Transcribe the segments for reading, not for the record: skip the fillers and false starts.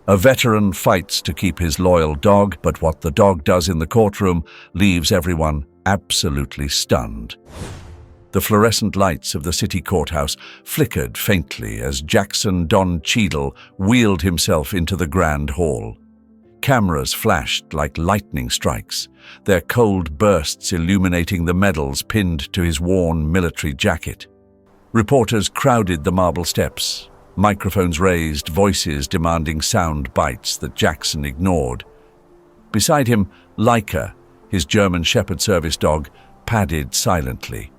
A veteran fights to keep his loyal dog, but what the dog does in the courtroom leaves everyone absolutely stunned. The fluorescent lights of the city courthouse flickered faintly as Jackson Don Cheadle wheeled himself into the grand hall. Cameras flashed like lightning strikes, their cold bursts illuminating the medals pinned to his worn military jacket. Reporters crowded the marble steps, microphones raised, voices demanding sound bites that Jackson ignored. Beside him, Leica, his German Shepherd Service dog, padded silently,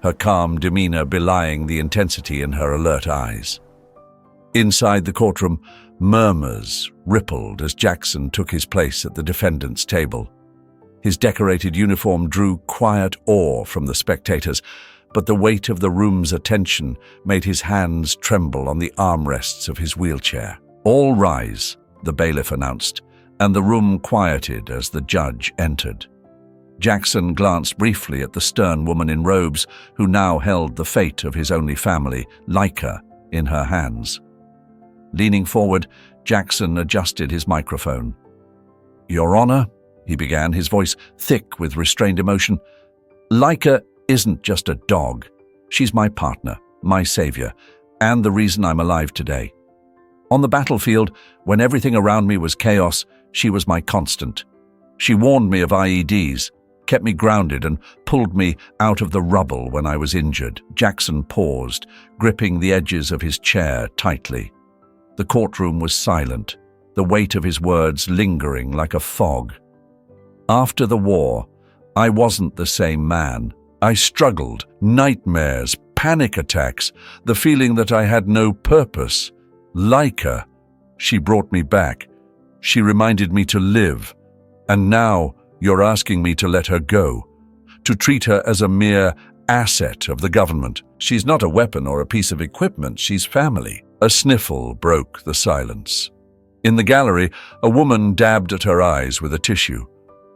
her calm demeanor belying the intensity in her alert eyes. Inside the courtroom, murmurs rippled as Jackson took his place at the defendant's table. His decorated uniform drew quiet awe from the spectators, but the weight of the room's attention made his hands tremble on the armrests of his wheelchair. "All rise," the bailiff announced, and the room quieted as the judge entered. Jackson glanced briefly at the stern woman in robes who now held the fate of his only family, Leica, in her hands. Leaning forward, Jackson adjusted his microphone. "Your Honor," he began, his voice thick with restrained emotion, "Leica isn't just a dog. She's my partner, my savior, and the reason I'm alive today. On the battlefield, when everything around me was chaos, she was my constant. She warned me of IEDs, kept me grounded, and pulled me out of the rubble when I was injured." Jackson paused, gripping the edges of his chair tightly. The courtroom was silent, the weight of his words lingering like a fog. "After the war, I wasn't the same man. I struggled, nightmares, panic attacks, the feeling that I had no purpose. Leica, she brought me back. She reminded me to live. And now you're asking me to let her go, to treat her as a mere asset of the government. She's not a weapon or a piece of equipment, she's family." A sniffle broke the silence. In the gallery, a woman dabbed at her eyes with a tissue.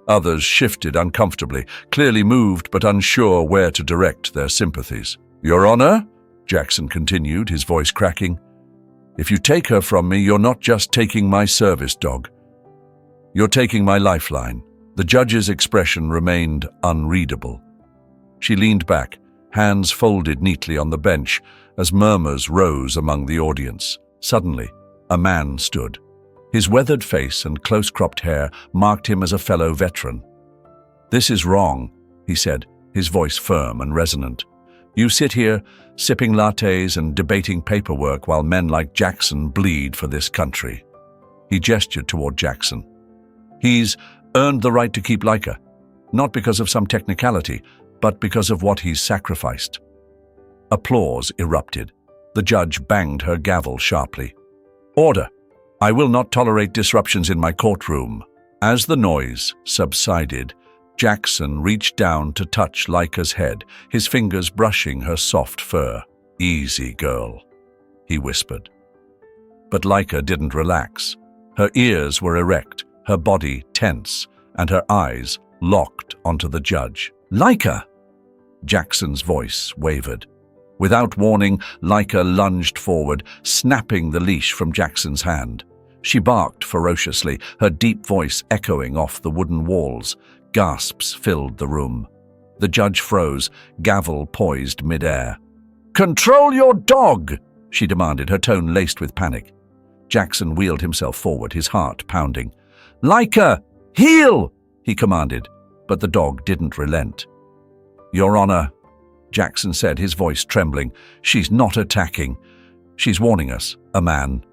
Others shifted uncomfortably, clearly moved but unsure where to direct their sympathies. "Your Honor," Jackson continued, his voice cracking, "if you take her from me, you're not just taking my service dog. You're taking my lifeline." The judge's expression remained unreadable. She leaned back, hands folded neatly on the bench, as murmurs rose among the audience. Suddenly, a man stood. His weathered face and close-cropped hair marked him as a fellow veteran. "This is wrong," he said, his voice firm and resonant. "You sit here, sipping lattes and debating paperwork while men like Jackson bleed for this country." He gestured toward Jackson. "He's earned the right to keep Leica, not because of some technicality, but because of what he's sacrificed." Applause erupted. The judge banged her gavel sharply. "Order! I will not tolerate disruptions in my courtroom." As the noise subsided, Jackson reached down to touch Leica's head, his fingers brushing her soft fur. "Easy, girl," he whispered. But Leica didn't relax. Her ears were erect, her body tense, and her eyes locked onto the judge. "Leica!" Jackson's voice wavered. Without warning, Leica lunged forward, snapping the leash from Jackson's hand. She barked ferociously, her deep voice echoing off the wooden walls. Gasps filled the room. The judge froze, gavel poised mid-air. "Control your dog!" she demanded, her tone laced with panic. Jackson wheeled himself forward, his heart pounding. "Leica, heel!" he commanded, but the dog didn't relent. "Your Honor," Jackson said, his voice trembling, "she's not attacking. She's warning us." A man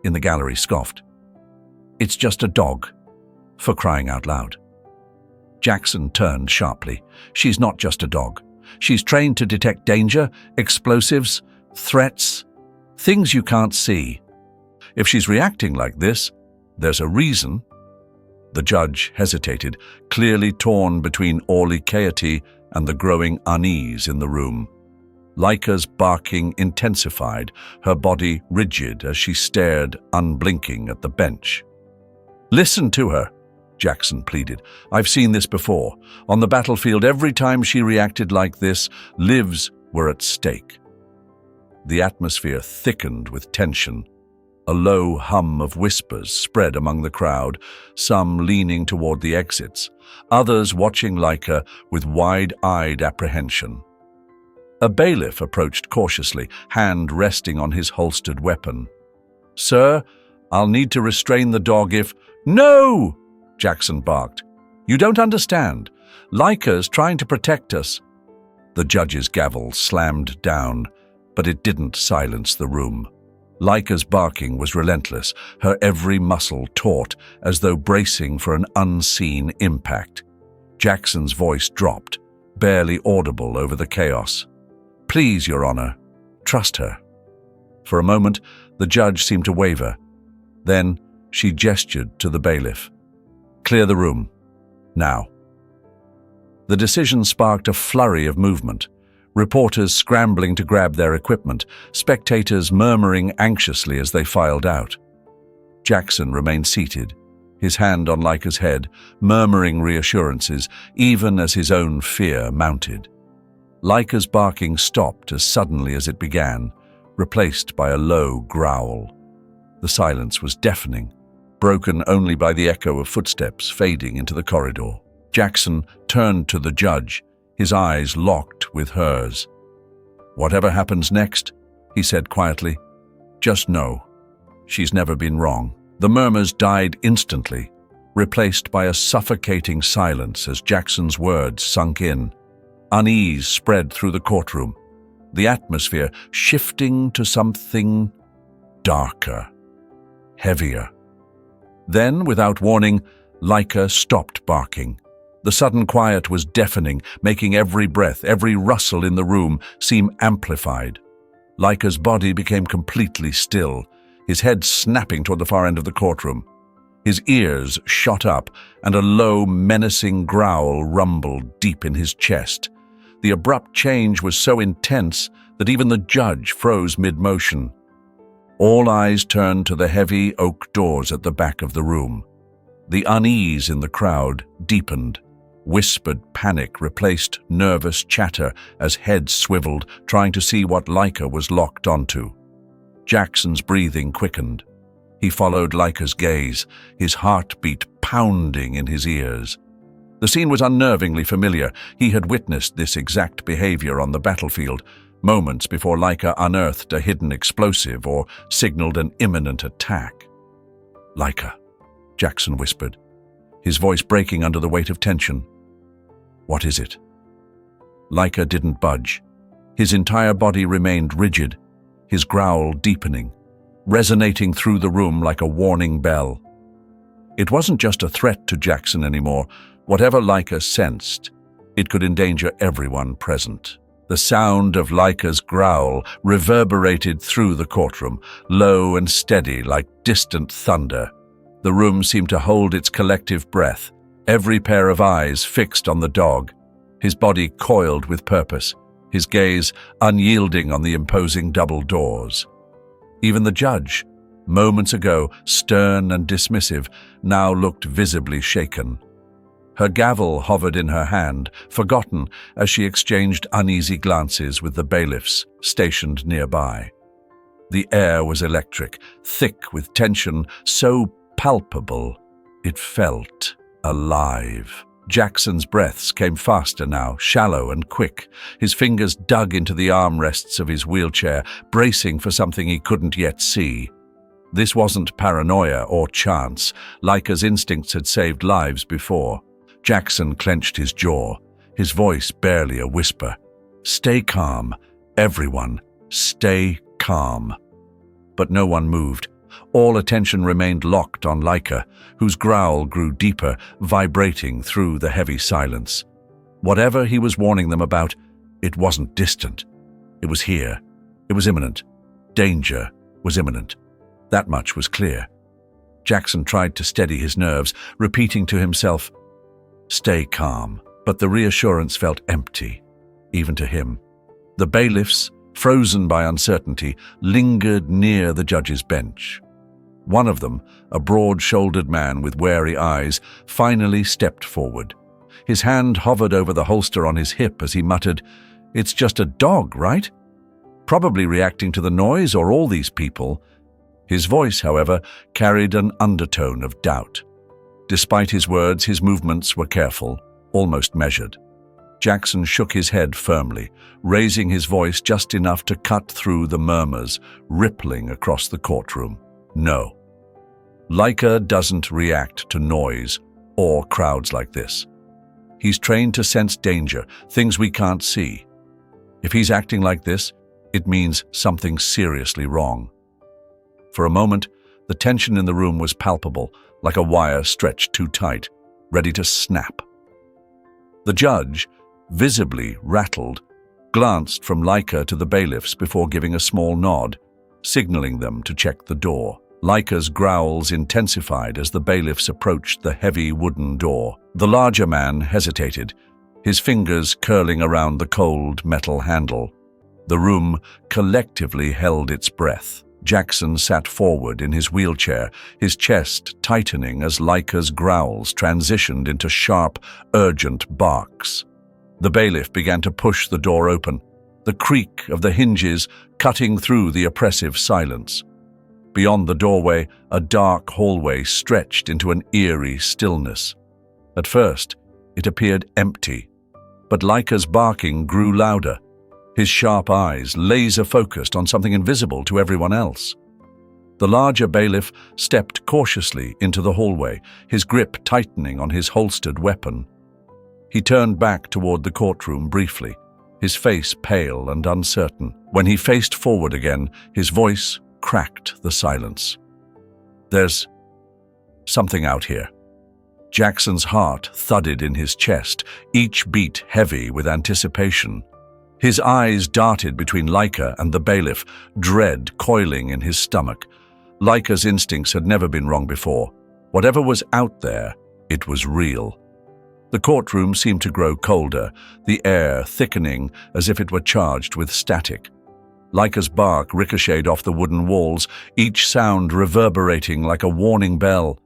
in the gallery scoffed. "It's just a dog, for crying out loud." Jackson turned sharply. "She's not just a dog. She's trained to detect danger, explosives, threats, things you can't see. If she's reacting like this, there's a reason." The judge hesitated, clearly torn between gaiety and the growing unease in the room. Leica's barking intensified, her body rigid as she stared, unblinking, at the bench. "Listen to her," Jackson pleaded. "I've seen this before. On the battlefield, every time she reacted like this, lives were at stake." The atmosphere thickened with tension. A low hum of whispers spread among the crowd, some leaning toward the exits, others watching Leica with wide-eyed apprehension. A bailiff approached cautiously, hand resting on his holstered weapon. "Sir, I'll need to restrain the dog if—" "No!" Jackson barked. "You don't understand. Leica's trying to protect us." The judge's gavel slammed down, but it didn't silence the room. Leica's barking was relentless, her every muscle taut as though bracing for an unseen impact. Jackson's voice dropped, barely audible over the chaos. "Please, Your Honor, trust her." For a moment, the judge seemed to waver. Then she gestured to the bailiff. "Clear the room. Now." The decision sparked a flurry of movement. Reporters scrambling to grab their equipment, spectators murmuring anxiously as they filed out. Jackson remained seated, his hand on Leica's head, murmuring reassurances, even as his own fear mounted. Leica's barking stopped as suddenly as it began, replaced by a low growl. The silence was deafening, broken only by the echo of footsteps fading into the corridor. Jackson turned to the judge, his eyes locked with hers. "Whatever happens next," he said quietly, "just know, she's never been wrong." The murmurs died instantly, replaced by a suffocating silence as Jackson's words sunk in. Unease spread through the courtroom, the atmosphere shifting to something darker, heavier. Then, without warning, Leica stopped barking. The sudden quiet was deafening, making every breath, every rustle in the room seem amplified. Leica's body became completely still, his head snapping toward the far end of the courtroom. His ears shot up, and a low, menacing growl rumbled deep in his chest. The abrupt change was so intense that even the judge froze mid-motion. All eyes turned to the heavy oak doors at the back of the room. The unease in the crowd deepened. Whispered panic replaced nervous chatter as heads swiveled, trying to see what Leica was locked onto. Jackson's breathing quickened. He followed Leica's gaze, his heartbeat pounding in his ears. The scene was unnervingly familiar. He had witnessed this exact behavior on the battlefield, moments before Leica unearthed a hidden explosive or signaled an imminent attack. "Leica," Jackson whispered, his voice breaking under the weight of tension. "What is it?" Leica didn't budge. His entire body remained rigid, his growl deepening, resonating through the room like a warning bell. It wasn't just a threat to Jackson anymore. Whatever Leica sensed, it could endanger everyone present. The sound of Leica's growl reverberated through the courtroom, low and steady like distant thunder. The room seemed to hold its collective breath, every pair of eyes fixed on the dog, his body coiled with purpose, his gaze unyielding on the imposing double doors. Even the judge, moments ago stern and dismissive, now looked visibly shaken. Her gavel hovered in her hand, forgotten as she exchanged uneasy glances with the bailiffs stationed nearby. The air was electric, thick with tension, so palpable it felt alive. Jackson's breaths came faster now, shallow and quick. His fingers dug into the armrests of his wheelchair, bracing for something he couldn't yet see. This wasn't paranoia or chance. Leica's instincts had saved lives before. Jackson clenched his jaw, his voice barely a whisper. "Stay calm, everyone, stay calm." But no one moved. All attention remained locked on Leica, whose growl grew deeper, vibrating through the heavy silence. Whatever he was warning them about, it wasn't distant. It was here. It was imminent. Danger was imminent. That much was clear. Jackson tried to steady his nerves, repeating to himself, "Stay calm." But the reassurance felt empty, even to him. The bailiffs, frozen by uncertainty, lingered near the judge's bench. One of them, a broad-shouldered man with wary eyes, finally stepped forward. His hand hovered over the holster on his hip as he muttered, "It's just a dog, right? Probably reacting to the noise or all these people." His voice, however, carried an undertone of doubt. Despite his words, his movements were careful, almost measured. Jackson shook his head firmly, raising his voice just enough to cut through the murmurs rippling across the courtroom. No. Leica doesn't react to noise or crowds like this. He's trained to sense danger, things we can't see. If he's acting like this, it means something seriously wrong. For a moment, the tension in the room was palpable, like a wire stretched too tight, ready to snap. The judge, visibly rattled, glanced from Leica to the bailiffs before giving a small nod, signaling them to check the door. Leica's growls intensified as the bailiffs approached the heavy wooden door. The larger man hesitated, his fingers curling around the cold metal handle. The room collectively held its breath. Jackson sat forward in his wheelchair, his chest tightening as Leica's growls transitioned into sharp, urgent barks. The bailiff began to push the door open, the creak of the hinges cutting through the oppressive silence. Beyond the doorway, a dark hallway stretched into an eerie stillness. At first, it appeared empty, but Leica's barking grew louder, his sharp eyes laser-focused on something invisible to everyone else. The larger bailiff stepped cautiously into the hallway, his grip tightening on his holstered weapon. He turned back toward the courtroom briefly, his face pale and uncertain. When he faced forward again, his voice cracked the silence. "There's something out here." Jackson's heart thudded in his chest, each beat heavy with anticipation. His eyes darted between Leica and the bailiff, dread coiling in his stomach. Leica's instincts had never been wrong before. Whatever was out there, it was real. The courtroom seemed to grow colder, the air thickening as if it were charged with static. Leica's bark ricocheted off the wooden walls, each sound reverberating like a warning bell.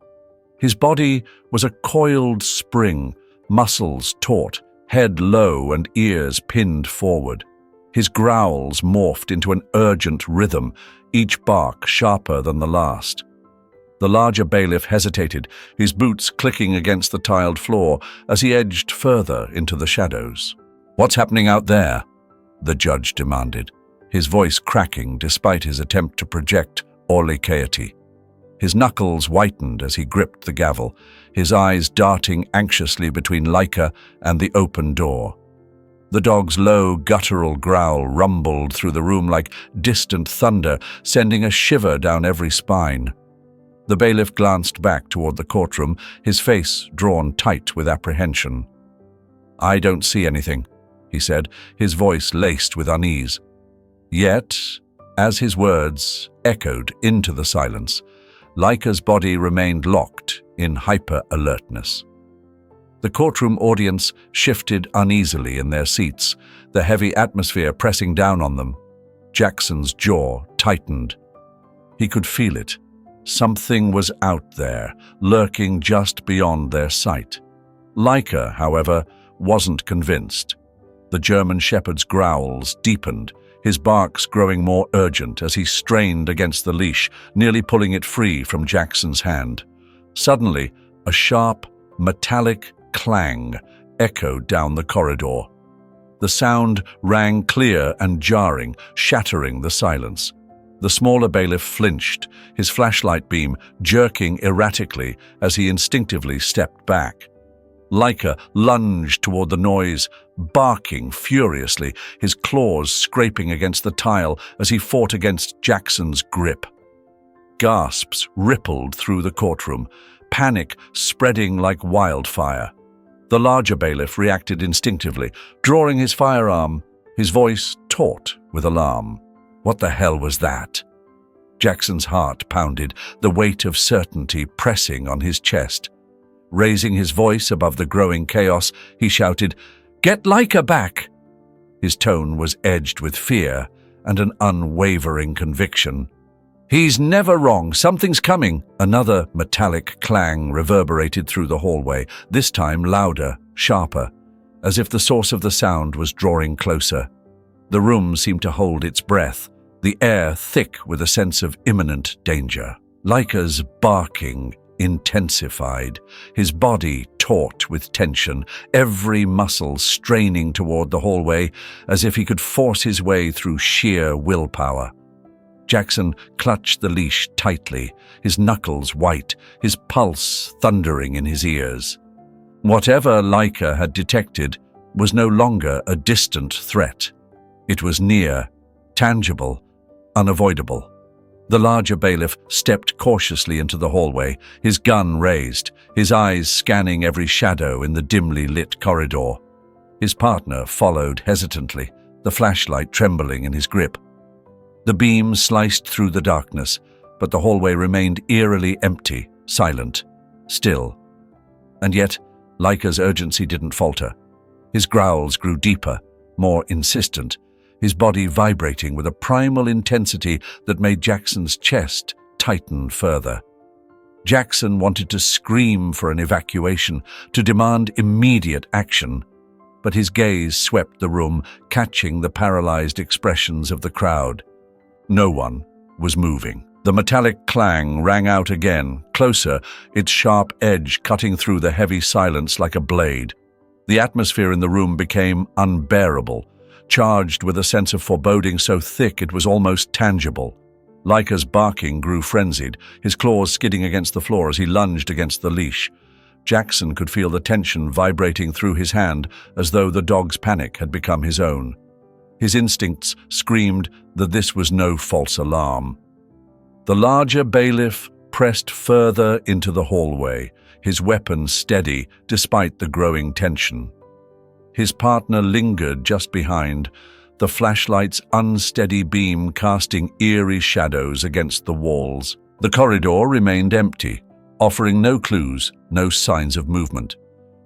His body was a coiled spring, muscles taut, head low and ears pinned forward. His growls morphed into an urgent rhythm, each bark sharper than the last. The larger bailiff hesitated, his boots clicking against the tiled floor as he edged further into the shadows. "What's happening out there?" the judge demanded, his voice cracking despite his attempt to project orlicity. His knuckles whitened as he gripped the gavel, his eyes darting anxiously between Leica and the open door. The dog's low, guttural growl rumbled through the room like distant thunder, sending a shiver down every spine. The bailiff glanced back toward the courtroom, his face drawn tight with apprehension. "I don't see anything," he said, his voice laced with unease. Yet, as his words echoed into the silence, Leica's body remained locked in hyper-alertness. The courtroom audience shifted uneasily in their seats, the heavy atmosphere pressing down on them. Jackson's jaw tightened. He could feel it. Something was out there, lurking just beyond their sight. Leica, however, wasn't convinced. The German shepherd's growls deepened, his barks growing more urgent as he strained against the leash, nearly pulling it free from Jackson's hand. Suddenly, a sharp, metallic clang echoed down the corridor. The sound rang clear and jarring, shattering the silence. The smaller bailiff flinched, his flashlight beam jerking erratically as he instinctively stepped back. Leica lunged toward the noise, barking furiously, his claws scraping against the tile as he fought against Jackson's grip. Gasps rippled through the courtroom, panic spreading like wildfire. The larger bailiff reacted instinctively, drawing his firearm, his voice taut with alarm. What the hell was that? Jackson's heart pounded, the weight of certainty pressing on his chest. Raising his voice above the growing chaos, he shouted, "Get Leica back!" His tone was edged with fear and an unwavering conviction. "He's never wrong. Something's coming." Another metallic clang reverberated through the hallway, this time louder, sharper, as if the source of the sound was drawing closer. The room seemed to hold its breath, the air thick with a sense of imminent danger. Laika's barking intensified, his body taut with tension, every muscle straining toward the hallway as if he could force his way through sheer willpower. Jackson clutched the leash tightly, his knuckles white, his pulse thundering in his ears. Whatever Laika had detected was no longer a distant threat. It was near, tangible, unavoidable. The larger bailiff stepped cautiously into the hallway, his gun raised, his eyes scanning every shadow in the dimly lit corridor. His partner followed hesitantly, the flashlight trembling in his grip. The beam sliced through the darkness, but the hallway remained eerily empty, silent, still. And yet, Laika's urgency didn't falter. His growls grew deeper, more insistent, his body vibrating with a primal intensity that made Jackson's chest tighten further. Jackson wanted to scream for an evacuation, to demand immediate action, but his gaze swept the room, catching the paralyzed expressions of the crowd. No one was moving. The metallic clang rang out again, closer, its sharp edge cutting through the heavy silence like a blade. The atmosphere in the room became unbearable, charged with a sense of foreboding so thick it was almost tangible. Laika's barking grew frenzied, his claws skidding against the floor as he lunged against the leash. Jackson could feel the tension vibrating through his hand as though the dog's panic had become his own. His instincts screamed that this was no false alarm. The larger bailiff pressed further into the hallway, his weapon steady despite the growing tension. His partner lingered just behind, the flashlight's unsteady beam casting eerie shadows against the walls. The corridor remained empty, offering no clues, no signs of movement.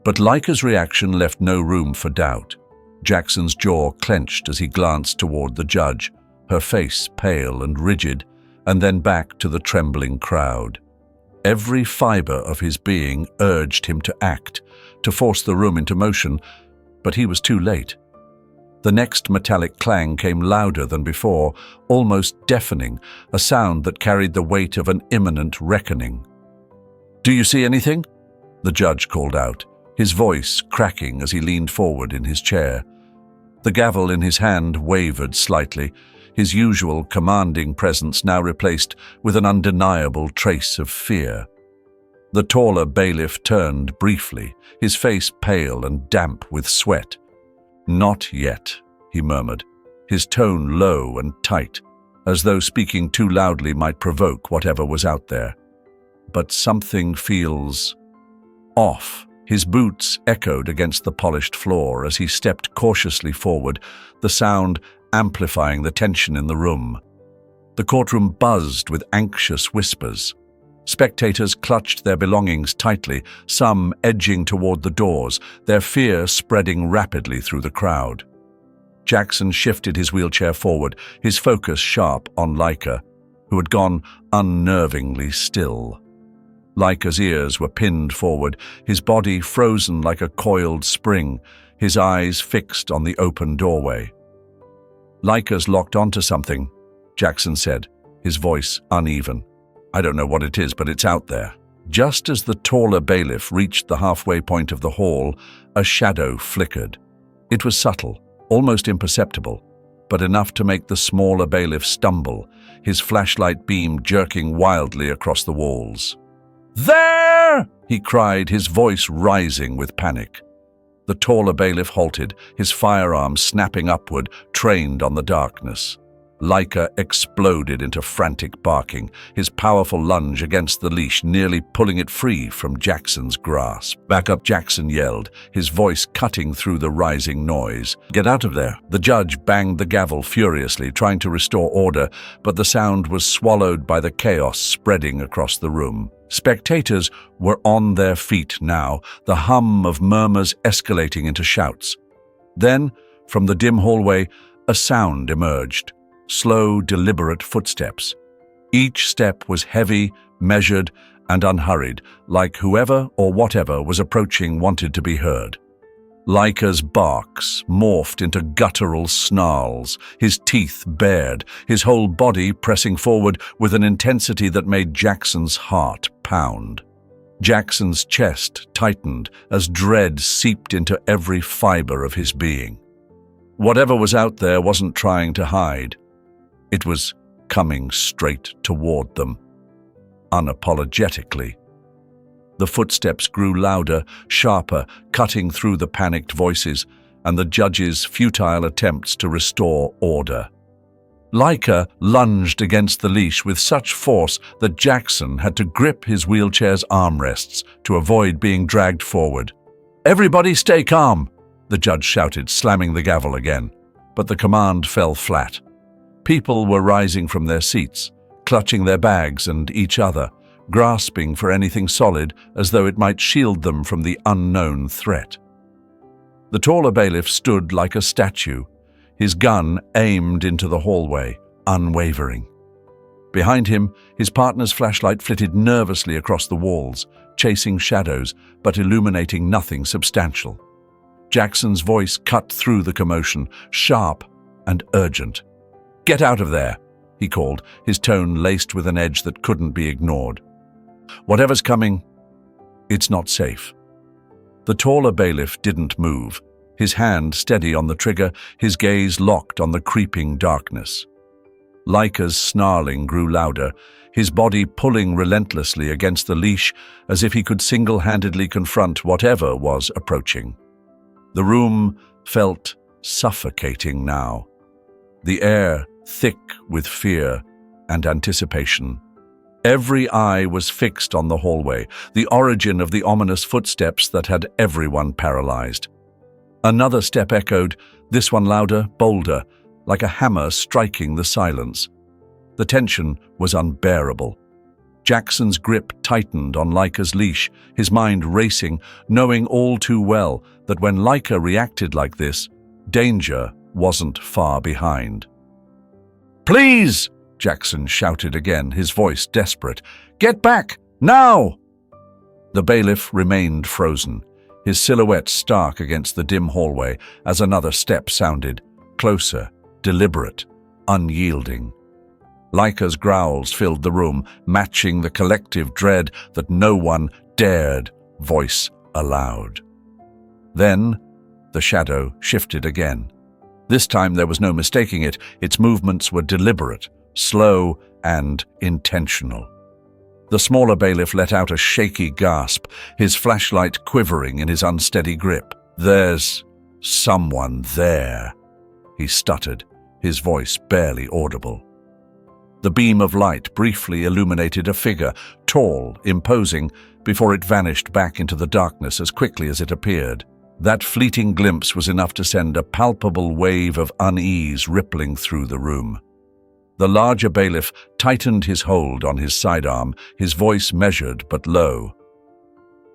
But Laika's reaction left no room for doubt. Jackson's jaw clenched as he glanced toward the judge, her face pale and rigid, and then back to the trembling crowd. Every fiber of his being urged him to act, to force the room into motion, but he was too late. The next metallic clang came louder than before, almost deafening, a sound that carried the weight of an imminent reckoning. "Do you see anything?" the judge called out, his voice cracking as he leaned forward in his chair. The gavel in his hand wavered slightly, his usual commanding presence now replaced with an undeniable trace of fear. The taller bailiff turned briefly, his face pale and damp with sweat. "Not yet," he murmured, his tone low and tight, as though speaking too loudly might provoke whatever was out there. "But something feels off." His boots echoed against the polished floor as he stepped cautiously forward, the sound amplifying the tension in the room. The courtroom buzzed with anxious whispers. Spectators clutched their belongings tightly, some edging toward the doors, their fear spreading rapidly through the crowd. Jackson shifted his wheelchair forward, his focus sharp on Laika, who had gone unnervingly still. Laika's ears were pinned forward, his body frozen like a coiled spring, his eyes fixed on the open doorway. "Laika's locked onto something," Jackson said, his voice uneven. "I don't know what it is, but it's out there." Just as the taller bailiff reached the halfway point of the hall, a shadow flickered. It was subtle, almost imperceptible, but enough to make the smaller bailiff stumble, his flashlight beam jerking wildly across the walls. "There!" he cried, his voice rising with panic. The taller bailiff halted, his firearm snapping upward, trained on the darkness. Laika exploded into frantic barking, his powerful lunge against the leash nearly pulling it free from Jackson's grasp. "Back up," Jackson yelled, his voice cutting through the rising noise. "Get out of there." The judge banged the gavel furiously, trying to restore order, but the sound was swallowed by the chaos spreading across the room. Spectators were on their feet now, the hum of murmurs escalating into shouts. Then, from the dim hallway, a sound emerged. Slow, deliberate footsteps. Each step was heavy, measured, and unhurried, like whoever or whatever was approaching wanted to be heard. Leica's barks morphed into guttural snarls, his teeth bared, his whole body pressing forward with an intensity that made Jackson's heart pound. Jackson's chest tightened as dread seeped into every fiber of his being. Whatever was out there wasn't trying to hide. It was coming straight toward them, unapologetically. The footsteps grew louder, sharper, cutting through the panicked voices and the judge's futile attempts to restore order. Leica lunged against the leash with such force that Jackson had to grip his wheelchair's armrests to avoid being dragged forward. "Everybody stay calm," the judge shouted, slamming the gavel again. But the command fell flat. People were rising from their seats, clutching their bags and each other, grasping for anything solid as though it might shield them from the unknown threat. The taller bailiff stood like a statue, his gun aimed into the hallway, unwavering. Behind him, his partner's flashlight flitted nervously across the walls, chasing shadows but illuminating nothing substantial. Jackson's voice cut through the commotion, sharp and urgent. "Get out of there," he called, his tone laced with an edge that couldn't be ignored. "Whatever's coming, it's not safe." The taller bailiff didn't move, his hand steady on the trigger, his gaze locked on the creeping darkness. Leica's snarling grew louder, his body pulling relentlessly against the leash as if he could single-handedly confront whatever was approaching. The room felt suffocating now, the air thick with fear and anticipation. Every eye was fixed on the hallway, the origin of the ominous footsteps that had everyone paralyzed. Another step echoed, this one louder, bolder, like a hammer striking the silence. The tension was unbearable. Jackson's grip tightened on Leica's leash, his mind racing, knowing all too well that when Leica reacted like this, danger wasn't far behind. "Please!" Jackson shouted again, his voice desperate. "Get back! Now!" The bailiff remained frozen, his silhouette stark against the dim hallway as another step sounded, closer, deliberate, unyielding. Leica's growls filled the room, matching the collective dread that no one dared voice aloud. Then, the shadow shifted again. This time there was no mistaking it. Its movements were deliberate, slow and intentional. The smaller bailiff let out a shaky gasp, his flashlight quivering in his unsteady grip. "There's someone there," he stuttered, his voice barely audible. The beam of light briefly illuminated a figure, tall, imposing, before it vanished back into the darkness as quickly as it appeared. That fleeting glimpse was enough to send a palpable wave of unease rippling through the room. The larger bailiff tightened his hold on his sidearm, his voice measured but low.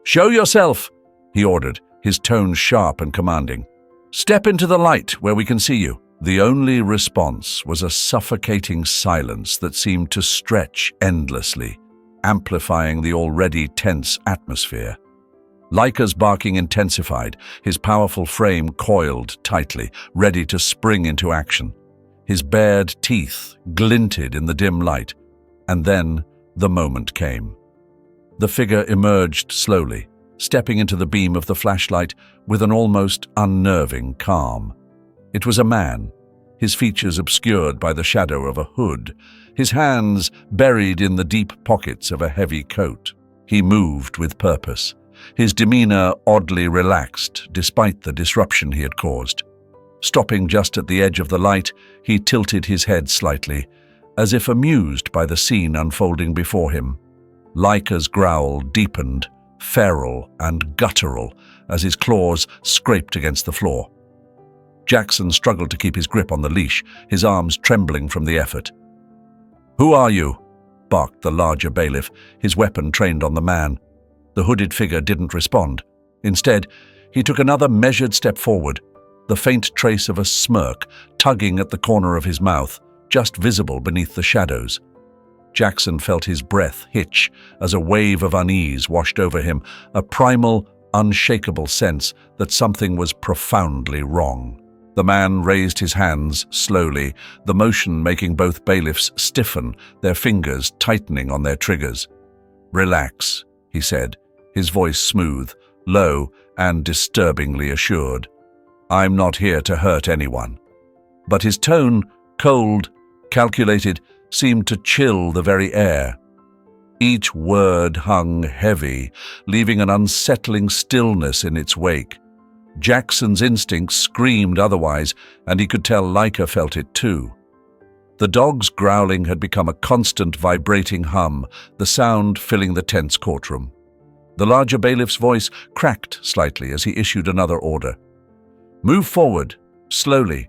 "Show yourself," he ordered, his tone sharp and commanding. "Step into the light where we can see you." The only response was a suffocating silence that seemed to stretch endlessly, amplifying the already tense atmosphere. Leica's barking intensified, his powerful frame coiled tightly, ready to spring into action. His bared teeth glinted in the dim light, and then the moment came. The figure emerged slowly, stepping into the beam of the flashlight with an almost unnerving calm. It was a man, his features obscured by the shadow of a hood, his hands buried in the deep pockets of a heavy coat. He moved with purpose, his demeanor oddly relaxed despite the disruption he had caused. Stopping just at the edge of the light, he tilted his head slightly, as if amused by the scene unfolding before him. Leica's growl deepened, feral and guttural, as his claws scraped against the floor. Jackson struggled to keep his grip on the leash, his arms trembling from the effort. "Who are you?" barked the larger bailiff, his weapon trained on the man. The hooded figure didn't respond. Instead, he took another measured step forward, the faint trace of a smirk tugging at the corner of his mouth, just visible beneath the shadows. Jackson felt his breath hitch as a wave of unease washed over him, a primal, unshakable sense that something was profoundly wrong. The man raised his hands slowly, the motion making both bailiffs stiffen, their fingers tightening on their triggers. "Relax," he said, his voice smooth, low, and disturbingly assured. "I'm not here to hurt anyone." But his tone, cold, calculated, seemed to chill the very air. Each word hung heavy, leaving an unsettling stillness in its wake. Jackson's instincts screamed otherwise, and he could tell Leica felt it too. The dog's growling had become a constant vibrating hum, the sound filling the tense courtroom. The larger bailiff's voice cracked slightly as he issued another order. "Move forward, slowly."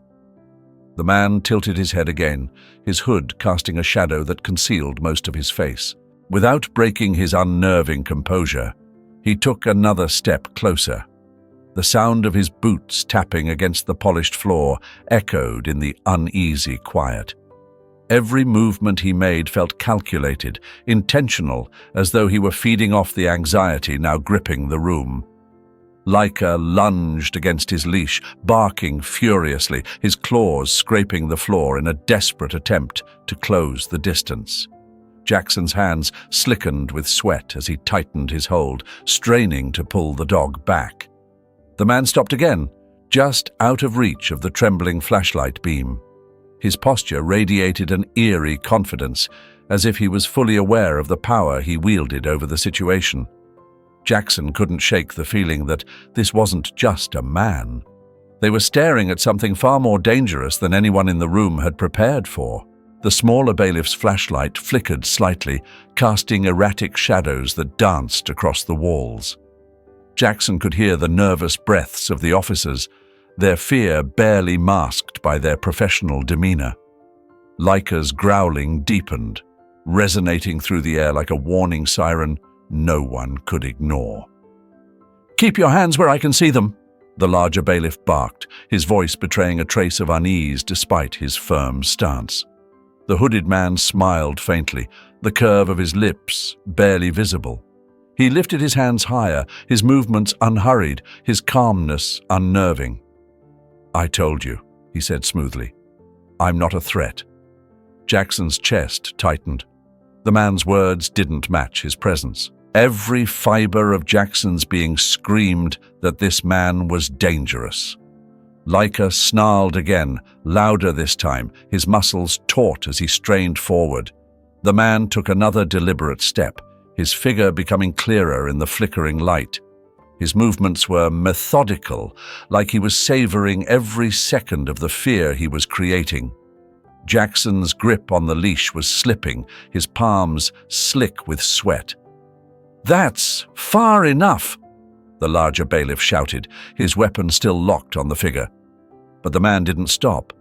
The man tilted his head again, his hood casting a shadow that concealed most of his face. Without breaking his unnerving composure, he took another step closer. The sound of his boots tapping against the polished floor echoed in the uneasy quiet. Every movement he made felt calculated, intentional, as though he were feeding off the anxiety now gripping the room. Leica lunged against his leash, barking furiously, his claws scraping the floor in a desperate attempt to close the distance. Jackson's hands slickened with sweat as he tightened his hold, straining to pull the dog back. The man stopped again, just out of reach of the trembling flashlight beam. His posture radiated an eerie confidence, as if he was fully aware of the power he wielded over the situation. Jackson couldn't shake the feeling that this wasn't just a man. They were staring at something far more dangerous than anyone in the room had prepared for. The smaller bailiff's flashlight flickered slightly, casting erratic shadows that danced across the walls. Jackson could hear the nervous breaths of the officers, their fear barely masked by their professional demeanor. Leica's growling deepened, resonating through the air like a warning siren no one could ignore. "Keep your hands where I can see them," the larger bailiff barked, his voice betraying a trace of unease despite his firm stance. The hooded man smiled faintly, the curve of his lips barely visible. He lifted his hands higher, his movements unhurried, his calmness unnerving. "I told you," he said smoothly. "I'm not a threat." Jackson's chest tightened. The man's words didn't match his presence. Every fiber of Jackson's being screamed that this man was dangerous. Leica snarled again, louder this time, his muscles taut as he strained forward. The man took another deliberate step, his figure becoming clearer in the flickering light. His movements were methodical, like he was savoring every second of the fear he was creating. Jackson's grip on the leash was slipping, his palms slick with sweat. "That's far enough," the larger bailiff shouted, his weapon still locked on the figure. But the man didn't stop.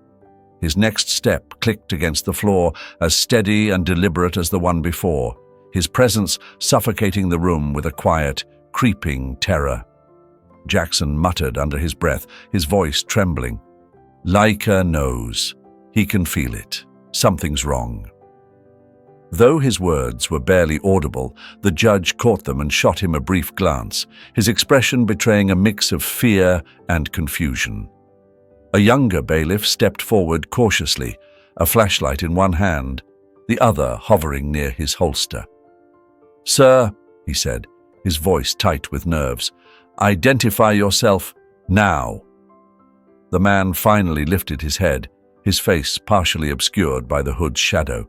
His next step clicked against the floor, as steady and deliberate as the one before, his presence suffocating the room with a quiet, creeping terror. Jackson muttered under his breath, his voice trembling. "Leica knows. He can feel it. Something's wrong." Though his words were barely audible, the judge caught them and shot him a brief glance, his expression betraying a mix of fear and confusion. A younger bailiff stepped forward cautiously, a flashlight in one hand, the other hovering near his holster. "Sir," he said, his voice tight with nerves, "identify yourself now." The man finally lifted his head, his face partially obscured by the hood's shadow.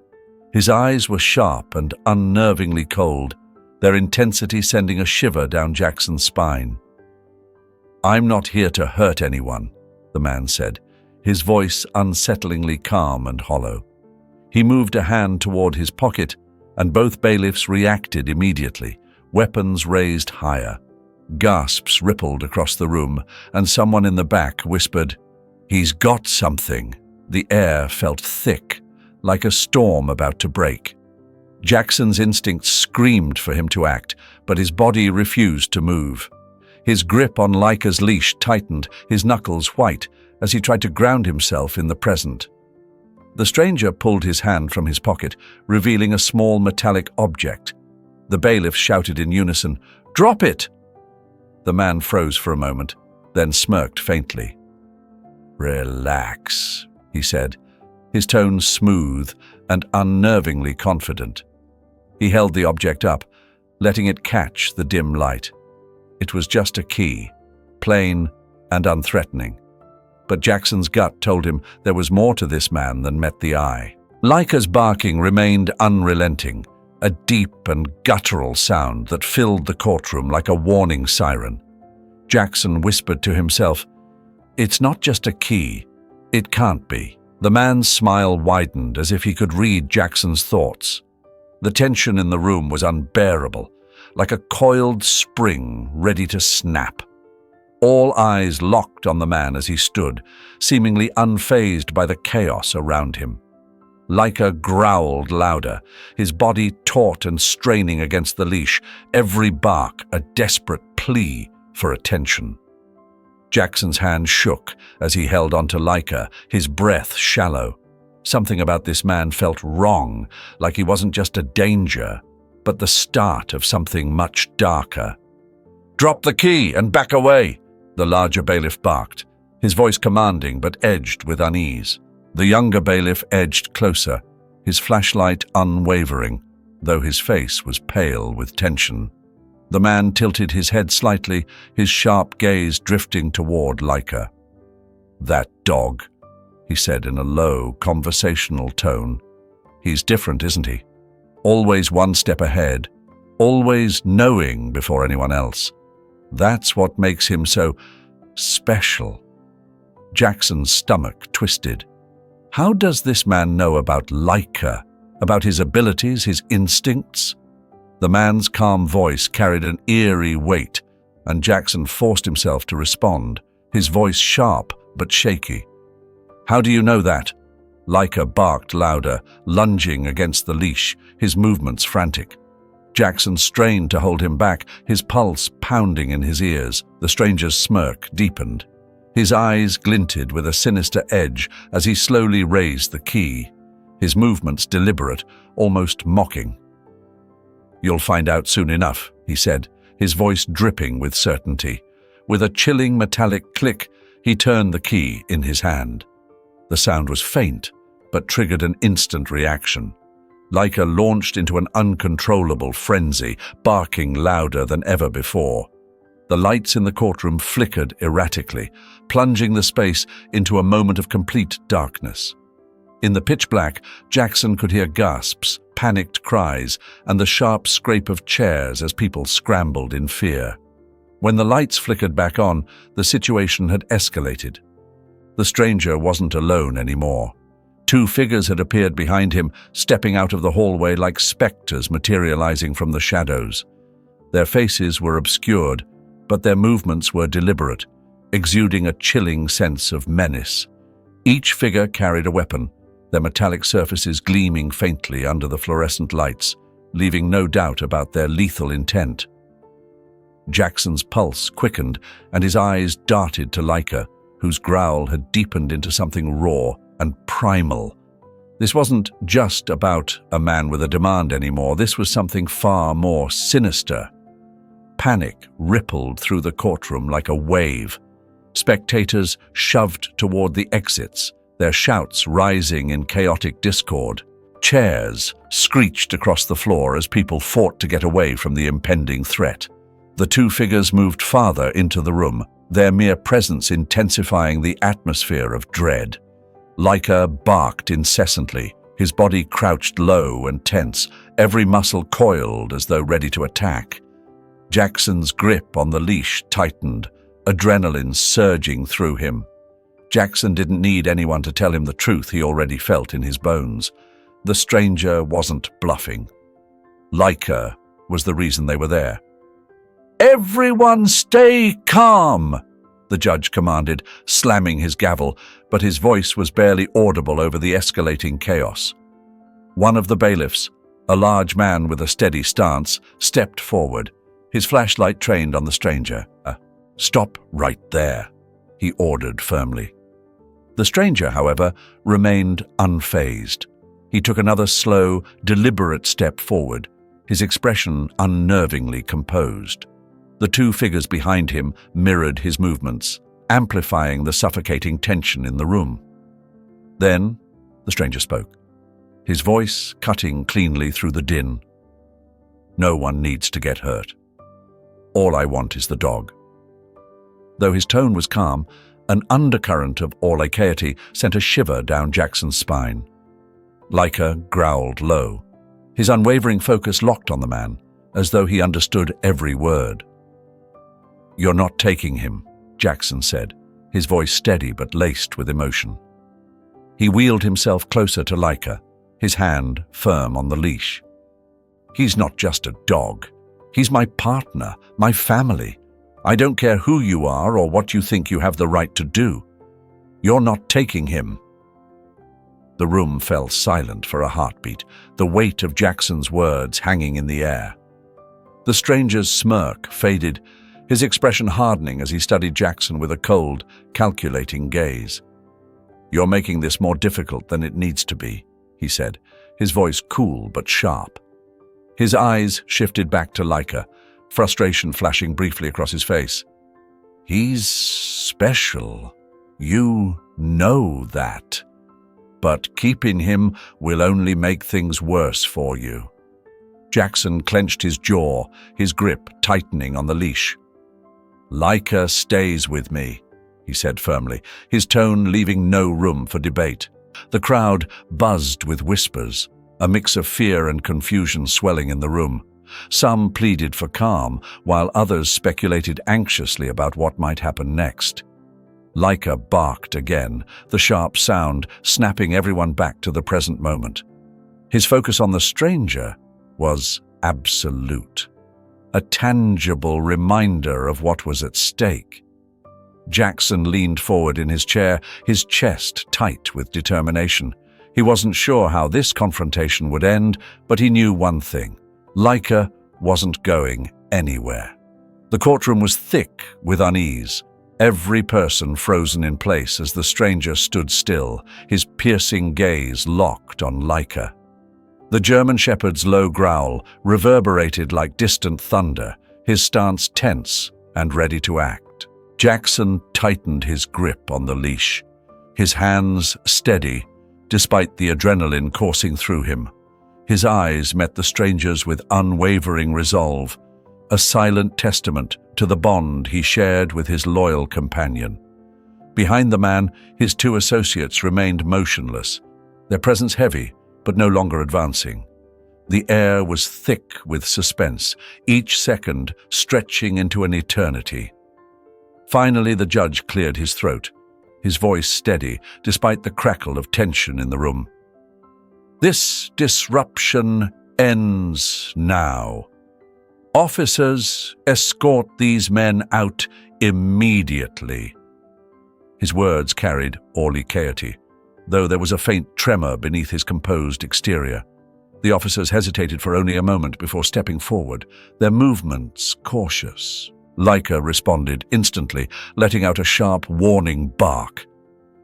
His eyes were sharp and unnervingly cold, their intensity sending a shiver down Jackson's spine. "I'm not here to hurt anyone," the man said, his voice unsettlingly calm and hollow. He moved a hand toward his pocket, and both bailiffs reacted immediately, weapons raised higher. Gasps rippled across the room, and someone in the back whispered, "He's got something." The air felt thick, like a storm about to break. Jackson's instincts screamed for him to act, but his body refused to move. His grip on Leica's leash tightened, his knuckles white, as he tried to ground himself in the present. The stranger pulled his hand from his pocket, revealing a small metallic object. The bailiffs shouted in unison, "Drop it!" The man froze for a moment, then smirked faintly. "Relax," he said, his tone smooth and unnervingly confident. He held the object up, letting it catch the dim light. It was just a key, plain and unthreatening. But Jackson's gut told him there was more to this man than met the eye. Leica's barking remained unrelenting, a deep and guttural sound that filled the courtroom like a warning siren. Jackson whispered to himself, "It's not just a key. It can't be." The man's smile widened as if he could read Jackson's thoughts. The tension in the room was unbearable, like a coiled spring ready to snap. All eyes locked on the man as he stood, seemingly unfazed by the chaos around him. Leica growled louder, his body taut and straining against the leash, every bark a desperate plea for attention. Jackson's hand shook as he held onto Leica, his breath shallow. Something about this man felt wrong, like he wasn't just a danger, but the start of something much darker. "Drop the key and back away," the larger bailiff barked, his voice commanding but edged with unease. The younger bailiff edged closer, his flashlight unwavering, though his face was pale with tension. The man tilted his head slightly, his sharp gaze drifting toward Leica. "That dog," he said in a low, conversational tone. "He's different, isn't he? Always one step ahead, always knowing before anyone else. That's what makes him so special." Jackson's stomach twisted. How does this man know about Leica, about his abilities, his instincts? The man's calm voice carried an eerie weight, and Jackson forced himself to respond, his voice sharp but shaky. "How do you know that?" Leica barked louder, lunging against the leash, his movements frantic. Jackson strained to hold him back, his pulse pounding in his ears. The stranger's smirk deepened. His eyes glinted with a sinister edge as he slowly raised the key, his movements deliberate, almost mocking. "You'll find out soon enough," he said, his voice dripping with certainty. With a chilling metallic click, he turned the key in his hand. The sound was faint, but triggered an instant reaction. Leica launched into an uncontrollable frenzy, barking louder than ever before. The lights in the courtroom flickered erratically, plunging the space into a moment of complete darkness. In the pitch black, Jackson could hear gasps, panicked cries, and the sharp scrape of chairs as people scrambled in fear. When the lights flickered back on, the situation had escalated. The stranger wasn't alone anymore. Two figures had appeared behind him, stepping out of the hallway like specters materializing from the shadows. Their faces were obscured, but their movements were deliberate, exuding a chilling sense of menace. Each figure carried a weapon, their metallic surfaces gleaming faintly under the fluorescent lights, leaving no doubt about their lethal intent. Jackson's pulse quickened, and his eyes darted to Leica, whose growl had deepened into something raw and primal. This wasn't just about a man with a demand anymore. This was something far more sinister. Panic rippled through the courtroom like a wave. Spectators shoved toward the exits, their shouts rising in chaotic discord. Chairs screeched across the floor as people fought to get away from the impending threat. The two figures moved farther into the room, their mere presence intensifying the atmosphere of dread. Leica barked incessantly, his body crouched low and tense, every muscle coiled as though ready to attack. Jackson's grip on the leash tightened, adrenaline surging through him. Jackson didn't need anyone to tell him the truth he already felt in his bones. The stranger wasn't bluffing. Leica was the reason they were there. "Everyone stay calm," the judge commanded, slamming his gavel, but his voice was barely audible over the escalating chaos. One of the bailiffs, a large man with a steady stance, stepped forward, his flashlight trained on the stranger. "Stop right there," he ordered firmly. The stranger, however, remained unfazed. He took another slow, deliberate step forward, his expression unnervingly composed. The two figures behind him mirrored his movements, amplifying the suffocating tension in the room. Then, the stranger spoke, his voice cutting cleanly through the din. "No one needs to get hurt. All I want is the dog." Though his tone was calm, an undercurrent of audacity sent a shiver down Jackson's spine. Laika growled low, his unwavering focus locked on the man, as though he understood every word. "You're not taking him," Jackson said, his voice steady but laced with emotion. He wheeled himself closer to Laika, his hand firm on the leash. "He's not just a dog. He's my partner, my family. I don't care who you are or what you think you have the right to do. You're not taking him." The room fell silent for a heartbeat, the weight of Jackson's words hanging in the air. The stranger's smirk faded, his expression hardening as he studied Jackson with a cold, calculating gaze. "You're making this more difficult than it needs to be," he said, his voice cool but sharp. His eyes shifted back to Laika, frustration flashing briefly across his face. "He's special. You know that. But keeping him will only make things worse for you." Jackson clenched his jaw, his grip tightening on the leash. "Laika stays with me," he said firmly, his tone leaving no room for debate. The crowd buzzed with whispers, a mix of fear and confusion swelling in the room. Some pleaded for calm, while others speculated anxiously about what might happen next. Laika barked again, the sharp sound snapping everyone back to the present moment. His focus on the stranger was absolute, a tangible reminder of what was at stake. Jackson leaned forward in his chair, his chest tight with determination. He wasn't sure how this confrontation would end, but he knew one thing: Laika wasn't going anywhere. The courtroom was thick with unease, every person frozen in place as the stranger stood still, his piercing gaze locked on Laika. The German shepherd's low growl reverberated like distant thunder, his stance tense and ready to act. Jackson tightened his grip on the leash, his hands steady despite the adrenaline coursing through him. His eyes met the stranger's with unwavering resolve, a silent testament to the bond he shared with his loyal companion. Behind the man, his two associates remained motionless, their presence heavy but no longer advancing. The air was thick with suspense, each second stretching into an eternity. Finally, the judge cleared his throat, his voice steady despite the crackle of tension in the room. "This disruption ends now. Officers, escort these men out immediately." His words carried audacity, though there was a faint tremor beneath his composed exterior. The officers hesitated for only a moment before stepping forward, their movements cautious. Laika responded instantly, letting out a sharp, warning bark.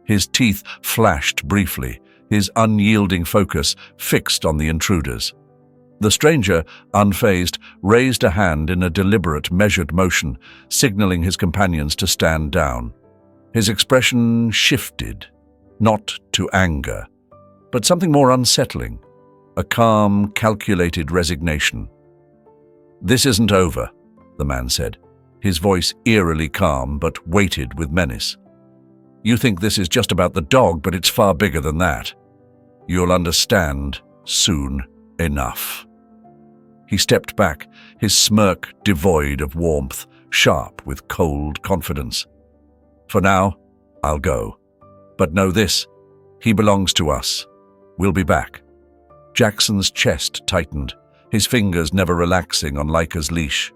His teeth flashed briefly, his unyielding focus fixed on the intruders. The stranger, unfazed, raised a hand in a deliberate, measured motion, signaling his companions to stand down. His expression shifted, not to anger, but something more unsettling, a calm, calculated resignation. "This isn't over," the man said, his voice eerily calm but weighted with menace. "You think this is just about the dog, but it's far bigger than that. You'll understand soon enough." He stepped back, his smirk devoid of warmth, sharp with cold confidence. "For now, I'll go. But know this, he belongs to us. We'll be back." Jackson's chest tightened, his fingers never relaxing on Laika's leash.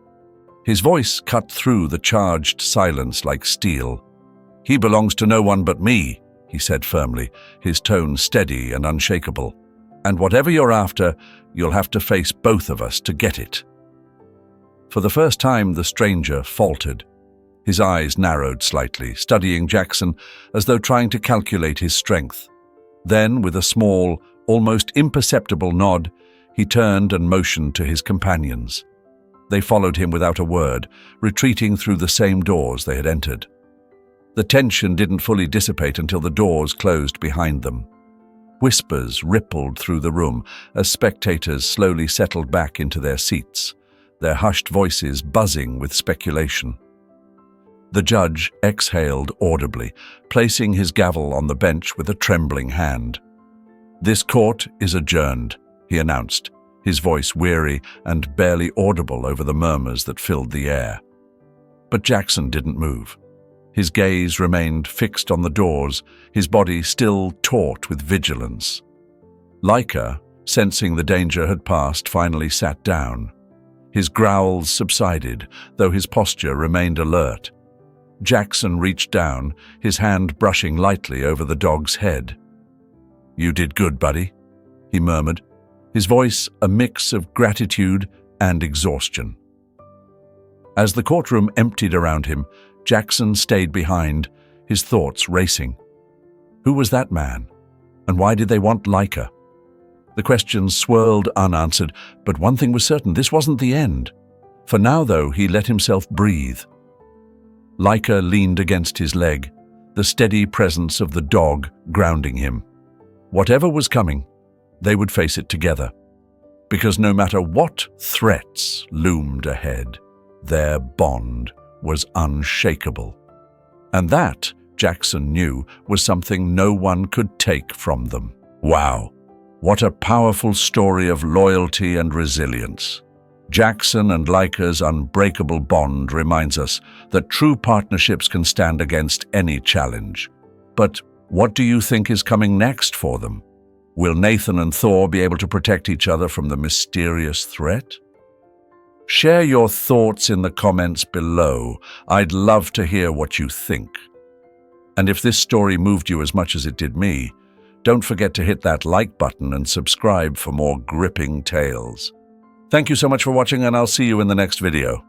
His voice cut through the charged silence like steel. "He belongs to no one but me," he said firmly, his tone steady and unshakable. "And whatever you're after, you'll have to face both of us to get it." For the first time, the stranger faltered. His eyes narrowed slightly, studying Jackson as though trying to calculate his strength. Then, with a small, almost imperceptible nod, he turned and motioned to his companions. They followed him without a word, retreating through the same doors they had entered. The tension didn't fully dissipate until the doors closed behind them. Whispers rippled through the room as spectators slowly settled back into their seats, their hushed voices buzzing with speculation. The judge exhaled audibly, placing his gavel on the bench with a trembling hand. "This court is adjourned," he announced, his voice weary and barely audible over the murmurs that filled the air. But Jackson didn't move. His gaze remained fixed on the doors, his body still taut with vigilance. Leica, sensing the danger had passed, finally sat down. His growls subsided, though his posture remained alert. Jackson reached down, his hand brushing lightly over the dog's head. "You did good, buddy," he murmured, his voice a mix of gratitude and exhaustion. As the courtroom emptied around him, Jackson stayed behind, his thoughts racing. Who was that man? And why did they want Leica? The questions swirled unanswered, but one thing was certain, this wasn't the end. For now, though, he let himself breathe. Leica leaned against his leg, the steady presence of the dog grounding him. Whatever was coming, they would face it together. Because no matter what threats loomed ahead, their bond was unshakable. And that, Jackson knew, was something no one could take from them. Wow, what a powerful story of loyalty and resilience. Jackson and Leica's unbreakable bond reminds us that true partnerships can stand against any challenge. But what do you think is coming next for them? Will Nathan and Thor be able to protect each other from the mysterious threat? Share your thoughts in the comments below. I'd love to hear what you think. And if this story moved you as much as it did me, don't forget to hit that like button and subscribe for more gripping tales. Thank you so much for watching, and I'll see you in the next video.